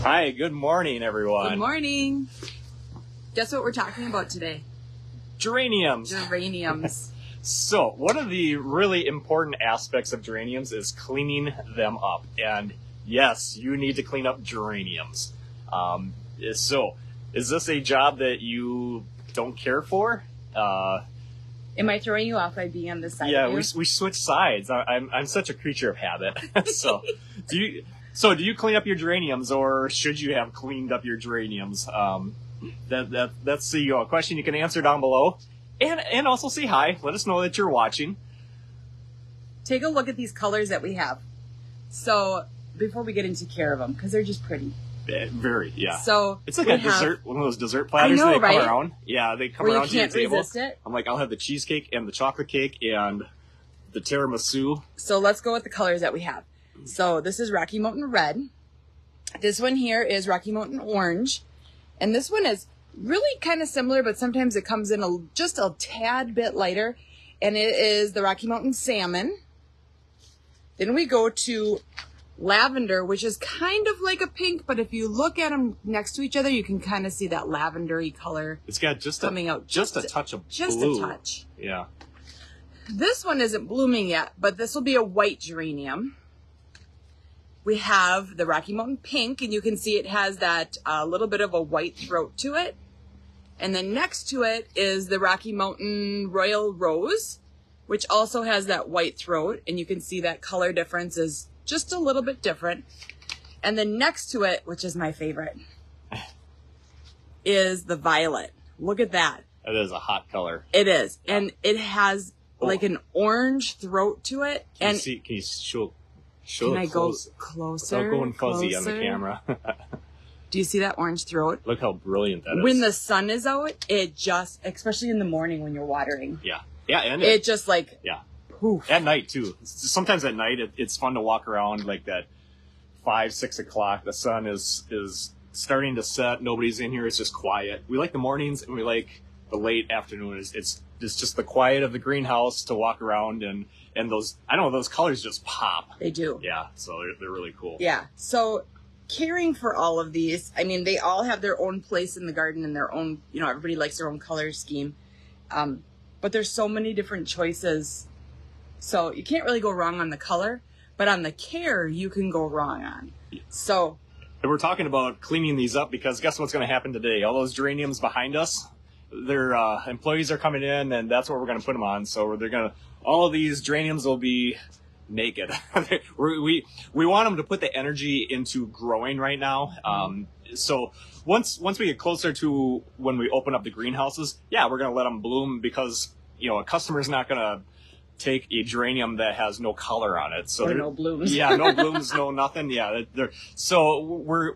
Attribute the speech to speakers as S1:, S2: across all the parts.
S1: Hi, good morning, everyone.
S2: Good morning. Guess what we're talking about today?
S1: Geraniums.
S2: Geraniums.
S1: So, one of the really important aspects of geraniums is cleaning them up. And yes, you need to clean up geraniums. So, is this a job that you don't care for?
S2: Am I throwing you off by being on this side?
S1: Yeah,
S2: of you?
S1: we switch sides. I'm such a creature of habit. So, do you clean up your geraniums, or should you have cleaned up your geraniums? That's the question you can answer down below, and also say hi. Let us know that you're watching.
S2: Take a look at these colors that we have. So before we get into care of them, because they're just pretty.
S1: Very, yeah.
S2: So
S1: it's like a dessert, one of those dessert platters.
S2: I know,
S1: they come
S2: right?
S1: around. Yeah, they come
S2: Where
S1: around
S2: you can't
S1: to the table.
S2: resist it.
S1: I'm like, I'll have the cheesecake and the chocolate cake and the tiramisu.
S2: So let's go with the colors that we have. So this is Rocky Mountain Red. This one here is Rocky Mountain Orange. And this one is really kind of similar, but sometimes it comes in just a tad bit lighter. And it is the Rocky Mountain Salmon. Then we go to Lavender, which is kind of like a pink, but if you look at them next to each other, you can kind of see that lavendery color.
S1: It's got just a touch of
S2: just
S1: blue.
S2: a touch.
S1: Yeah.
S2: This one isn't blooming yet, but this will be a white geranium. We have the Rocky Mountain Pink, and you can see it has that little bit of a white throat to it. And then next to it is the Rocky Mountain Royal Rose, which also has that white throat, and you can see that color difference is just a little bit different. And then next to it, which is my favorite, is the Violet. Look at that.
S1: That is a hot color.
S2: It is. Yeah. And it has like an orange throat to it.
S1: Can you show
S2: can I go closer?
S1: Without going fuzzy on the camera.
S2: Do you see that orange throat?
S1: Look how brilliant that is.
S2: When the sun is out, it just, especially in the morning when you're watering.
S1: Yeah. Yeah, and
S2: it just like,
S1: yeah.
S2: Poof.
S1: At night too. Sometimes at night it's fun to walk around like that 5-6 o'clock. The sun is starting to set. Nobody's in here. It's just quiet. We like the mornings and we like the late afternoon. It's just the quiet of the greenhouse to walk around and those, I don't know, those colors just pop.
S2: They do.
S1: Yeah. So they're really cool.
S2: Yeah. So caring for all of these, I mean, they all have their own place in the garden and their own, everybody likes their own color scheme. But there's so many different choices. So you can't really go wrong on the color, but on the care, you can go wrong on. So.
S1: And we're talking about cleaning these up because guess what's going to happen today? All those geraniums behind us, their employees are coming in and that's what we're going to put them on. So all of these geraniums will be naked. we want them to put the energy into growing right now. So once we get closer to when we open up the greenhouses, yeah, we're going to let them bloom because, a customer's not going to take a geranium that has no color on it. So
S2: no blooms.
S1: Yeah, no blooms, no nothing. Yeah. So we're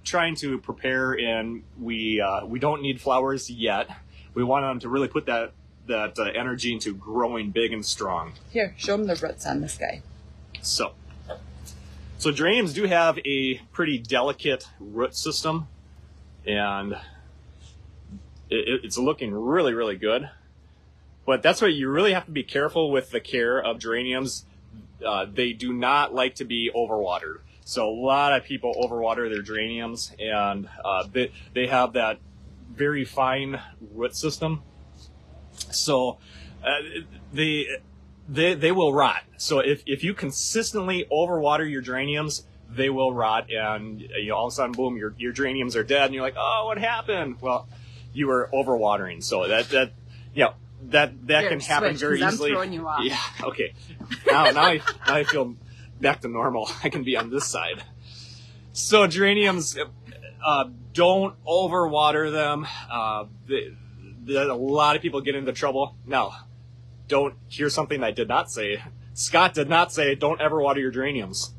S1: trying to prepare and we don't need flowers yet. We want them to really put that energy into growing big and strong.
S2: Here, show them the roots on this guy.
S1: So geraniums do have a pretty delicate root system, and it's looking really, really good. But that's why you really have to be careful with the care of geraniums. They do not like to be overwatered. So a lot of people overwater their geraniums, and they have that very fine root system. So they will rot. So if you consistently overwater your geraniums, they will rot, and all of a sudden, boom, your geraniums are dead, and you're like, oh, what happened? Well, you were overwatering. So that can happen very easily.
S2: I'm throwing you off.
S1: Yeah. Okay. Now I feel back to normal. I can be on this side. So geraniums, don't overwater them. A lot of people get into trouble. Now, here's something I did not say. Scott did not say don't ever water your geraniums.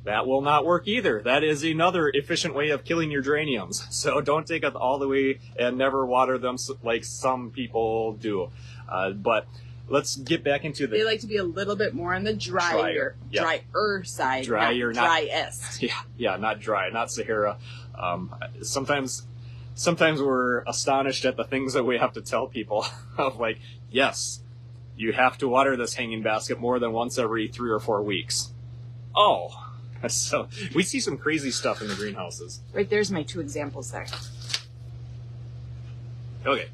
S1: That will not work either. That is another efficient way of killing your geraniums. So don't take it all the way and never water them like some people do. But let's get back into
S2: They like to be a little bit more on the drier side.
S1: Drier,
S2: not driest.
S1: Yeah, not dry, not Sahara. Sometimes we're astonished at the things that we have to tell people of like, yes, you have to water this hanging basket more than once every 3 or 4 weeks. Oh, So we see some crazy stuff in the greenhouses.
S2: Right there's my 2 examples there.
S1: Okay,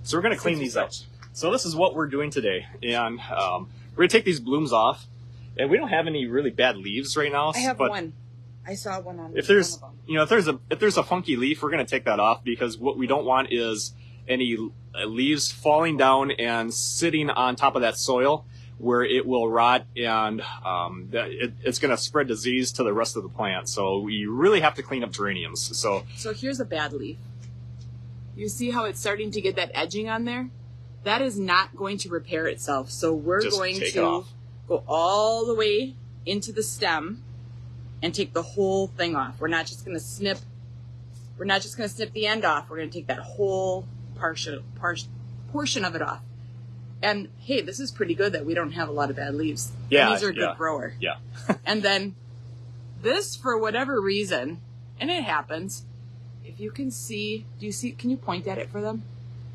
S1: so we're going to clean these up. So this is what we're doing today. And we're going to take these blooms off. And we don't have any really bad leaves right now.
S2: I have
S1: but
S2: one. I saw one on
S1: if there's,
S2: one of them.
S1: you know, if there's a funky leaf, we're going to take that off, because what we don't want is any leaves falling down and sitting on top of that soil where it will rot, and it's going to spread disease to the rest of the plant. So we really have to clean up geraniums. So
S2: here's a bad leaf. You see how it's starting to get that edging on there? That is not going to repair itself. So we're going to go all the way into the stem and take the whole thing off. We're not just going to snip. We're not just going to snip the end off. We're going to take that whole portion of it off. And hey, this is pretty good that we don't have a lot of bad leaves.
S1: Yeah,
S2: these are a good grower.
S1: Yeah.
S2: And then this, for whatever reason, and it happens. If you can see, can you point at it for them?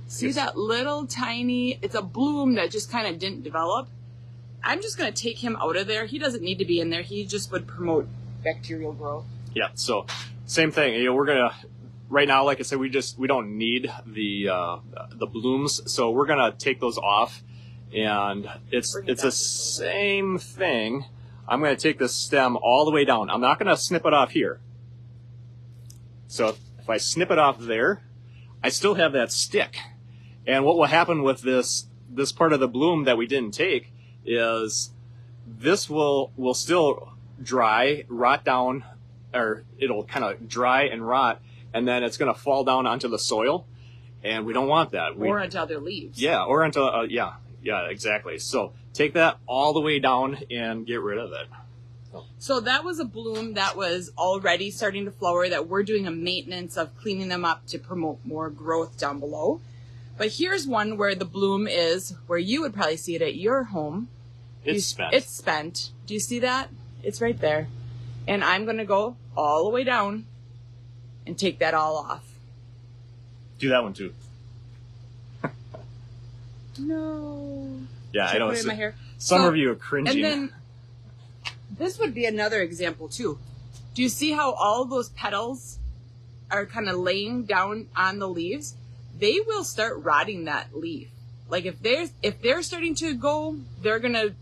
S2: See that little tiny, it's a bloom that just kind of didn't develop. I'm just going to take him out of there. He doesn't need to be in there. He just would promote bacterial growth.
S1: Yeah, so same thing. You know, we're going to, right now, like I said, we don't need the blooms. So we're going to take those off, and it's the same thing. I'm going to take the stem all the way down. I'm not going to snip it off here. So if I snip it off there, I still have that stick. And what will happen with this part of the bloom that we didn't take is this will still dry, rot down, or it'll kind of dry and rot, and then it's going to fall down onto the soil, and we don't want that.
S2: Or onto other leaves.
S1: Yeah, or onto, yeah, exactly. So take that all the way down and get rid of it.
S2: So that was a bloom that was already starting to flower that we're doing a maintenance of cleaning them up to promote more growth down below. But here's one where the bloom is where you would probably see it at your home.
S1: It's spent.
S2: It's spent. Do you see that? It's right there. And I'm going to go all the way down and take that all off.
S1: Do that one too.
S2: No.
S1: Yeah, I know.
S2: Put it in my hair.
S1: Some of you are cringing.
S2: And then this would be another example too. Do you see how all those petals are kind of laying down on the leaves? They will start rotting that leaf. Like if they're starting to go, they're gonna.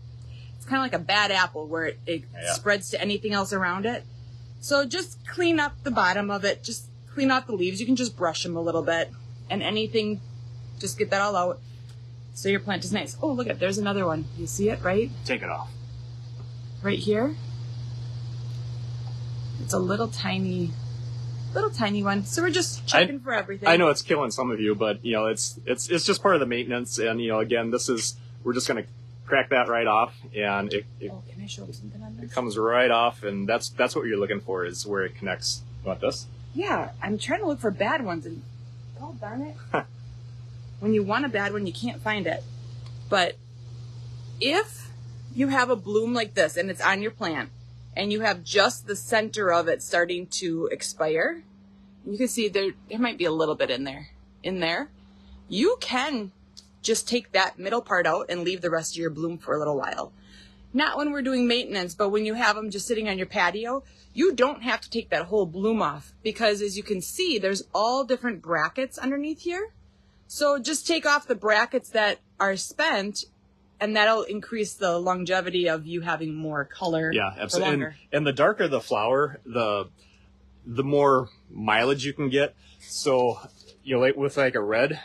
S2: It's kind of like a bad apple where it spreads to anything else around it. So just clean up the bottom of it. Just clean out the leaves. You can just brush them a little bit, and anything, just get that all out. So your plant is nice. Oh, look at, there's another one. You see it, right?
S1: Take it off.
S2: Right here. It's a little tiny one. So we're just checking for everything.
S1: I know it's killing some of you, but you know, it's just part of the maintenance. And you know, again, we're just going to crack that right off, and it
S2: can I show you something on this?
S1: It comes right off, and that's what you're looking for, is where it connects. You want this?
S2: Yeah, I'm trying to look for bad ones, and oh darn it. When you want a bad one, you can't find it. But if you have a bloom like this and it's on your plant, and you have just the center of it starting to expire, you can see there might be a little bit in there. You can just take that middle part out and leave the rest of your bloom for a little while. Not when we're doing maintenance, but when you have them just sitting on your patio, you don't have to take that whole bloom off, because as you can see, there's all different brackets underneath here. So just take off the brackets that are spent, and that'll increase the longevity of you having more color.
S1: Yeah, absolutely. And the darker the flower, the more mileage you can get. So, you know, with like a red,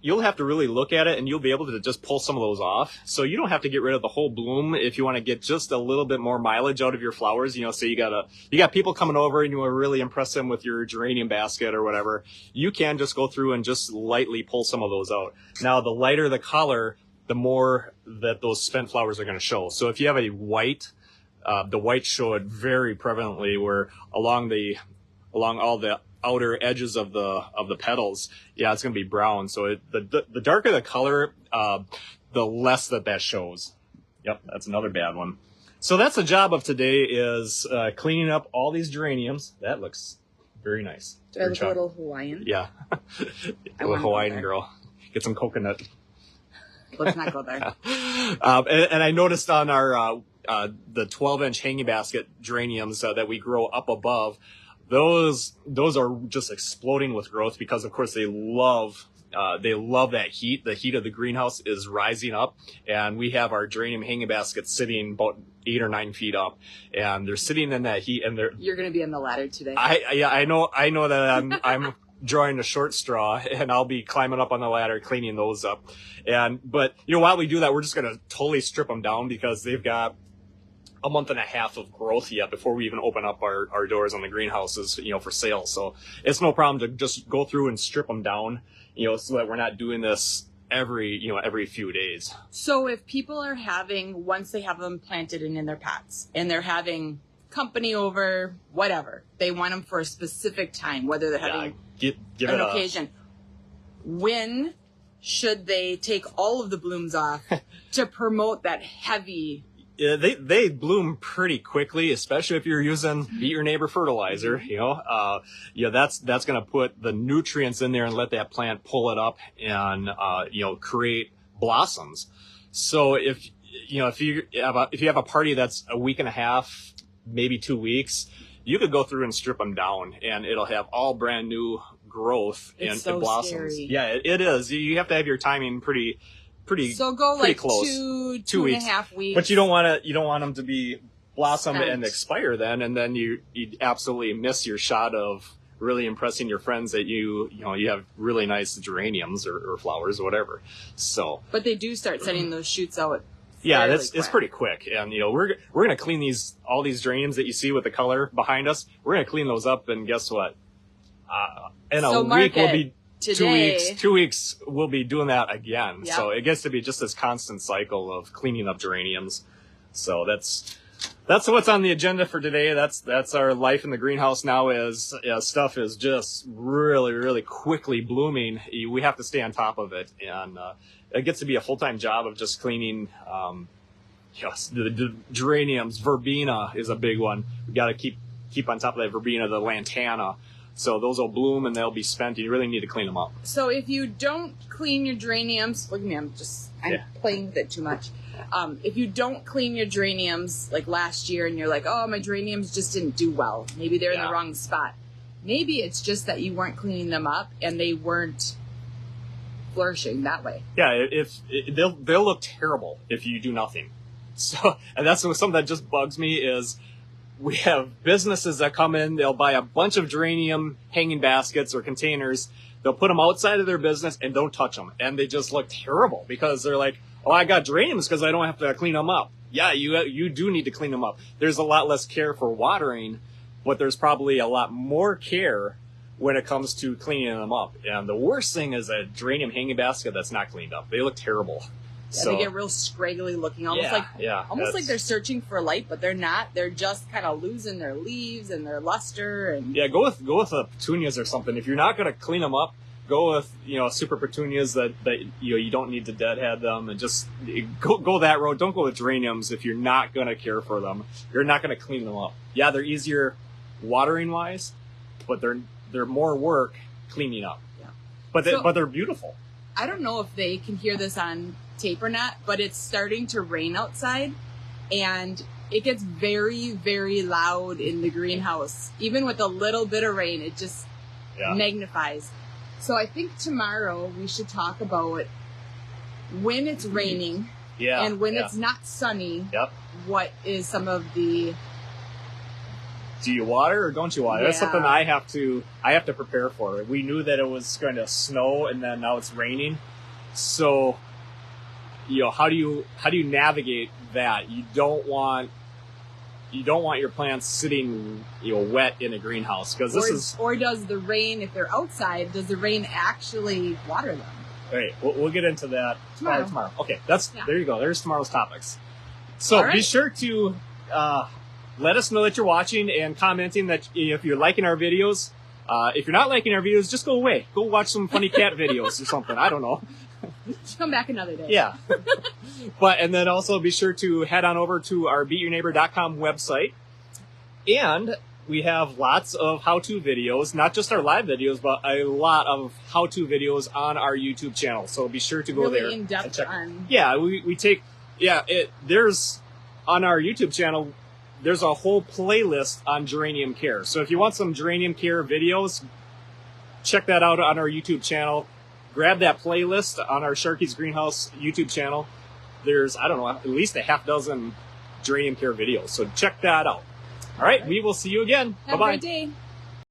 S1: you'll have to really look at it, and you'll be able to just pull some of those off. So you don't have to get rid of the whole bloom if you want to get just a little bit more mileage out of your flowers. You know, say you got people coming over and you want to really impress them with your geranium basket or whatever. You can just go through and just lightly pull some of those out. Now, the lighter the color, the more that those spent flowers are going to show. So if you have a white, the white show it very prevalently, where along all the outer edges of the petals, yeah, it's going to be brown. So the darker the color, the less that shows. Yep, that's another bad one. So that's the job of today, is cleaning up all these geraniums. That looks very nice.
S2: Do I look a little Hawaiian?
S1: Yeah, a little Hawaiian girl. Get some coconut.
S2: Let's not go there.
S1: And I noticed on our the 12-inch hanging basket geraniums that we grow up above, those are just exploding with growth because, of course, they love that heat. The heat of the greenhouse is rising up, and we have our geranium hanging baskets sitting about 8 or 9 feet up, and they're sitting in that heat. And
S2: you're going to be on the ladder today.
S1: I know that I'm drawing a short straw, and I'll be climbing up on the ladder, cleaning those up. But while we do that, we're just going to totally strip them down because they've got a month and a half of growth yet before we even open up our doors on the greenhouses, for sale. So it's no problem to just go through and strip them down, so that we're not doing this every few days.
S2: So if people are once they have them planted and in their pots, and they're having company over, whatever, they want them for a specific time, whether they're having an occasion, when should they take all of the blooms off to promote that heavy?
S1: Yeah, they bloom pretty quickly, especially if you're using Beat Your Neighbor fertilizer. That's going to put the nutrients in there and let that plant pull it up and create blossoms. So if you have a party that's a week and a half, maybe 2 weeks, you could go through and strip them down, and it'll have all brand new growth and blossoms.
S2: Scary.
S1: Yeah, it is. You have to have your timing pretty
S2: so go
S1: pretty
S2: like
S1: close.
S2: two and a half weeks.
S1: But you don't want them to be blossom and expire then, and then you absolutely miss your shot of really impressing your friends that you have really nice geraniums or flowers or whatever. So,
S2: but they do start setting those shoots out.
S1: Yeah, it's pretty quick, and we're gonna clean all these geraniums that you see with the color behind us. We're gonna clean those up, and guess what? In a week we'll be.
S2: Today.
S1: 2 weeks, we'll be doing that again.
S2: Yep.
S1: So it gets to be just this constant cycle of cleaning up geraniums. So that's what's on the agenda for today. That's our life in the greenhouse now. Is stuff is just really, really quickly blooming. We have to stay on top of it, and it gets to be a full-time job of just cleaning. The geraniums. Verbena is a big one. We got to keep on top of that verbena, the lantana. So those will bloom and they'll be spent. You really need to clean them up.
S2: So if you don't clean your geraniums, look at me, I'm playing with it too much. If you don't clean your geraniums like last year and you're like, oh, my geraniums just didn't do well. Maybe they're in the wrong spot. Maybe it's just that you weren't cleaning them up and they weren't flourishing that way.
S1: Yeah, they'll look terrible if you do nothing. So, and that's something that just bugs me is we have businesses that come in, they'll buy a bunch of geranium hanging baskets or containers. They'll put them outside of their business and don't touch them. And they just look terrible because they're like, oh, I got geraniums because I don't have to clean them up. Yeah, you do need to clean them up. There's a lot less care for watering, but there's probably a lot more care when it comes to cleaning them up. And the worst thing is a geranium hanging basket that's not cleaned up. They look terrible.
S2: Yeah, they get real scraggly looking, almost like they're searching for light, but they're not. They're just kind of losing their leaves and their luster. And
S1: go with petunias or something. If you're not going to clean them up, go with super petunias that you don't need to deadhead them, and just go that road. Don't go with geraniums if you're not going to care for them. You're not going to clean them up. Yeah, they're easier watering wise, but they're more work cleaning up. Yeah, but they're beautiful.
S2: I don't know if they can hear this on tape or not, but it's starting to rain outside and it gets very, very loud in the greenhouse. Even with a little bit of rain, it just magnifies. So I think tomorrow we should talk about when it's raining and when it's not sunny. Yep. What is some of the...
S1: Do you water or don't you water? That's something I have to prepare for. We knew that it was going to snow and then now it's raining. So, how do you navigate that? You don't want your plants sitting, wet in a greenhouse because
S2: or does the rain, if they're outside, does the rain actually water them?
S1: All right, we'll get into that tomorrow. Okay, there you go. There's tomorrow's topics. So be sure to let us know that you're watching and commenting that if you're liking our videos. If you're not liking our videos, just go away. Go watch some funny cat videos or something. I don't know.
S2: Come back another day.
S1: Yeah. And then also be sure to head on over to our beatyourneighbor.com website. And we have lots of how-to videos, not just our live videos, but a lot of how-to videos on our YouTube channel. So be sure to go there.
S2: In depth on.
S1: Yeah, we take, there's on our YouTube channel, there's a whole playlist on geranium care. So if you want some geranium care videos, check that out on our YouTube channel. Grab that playlist on our Sharky's Greenhouse YouTube channel. There's, I don't know, at least a half dozen geranium care videos. So check that out. All right, we will see you again.
S2: Have
S1: Bye-bye.
S2: a great day.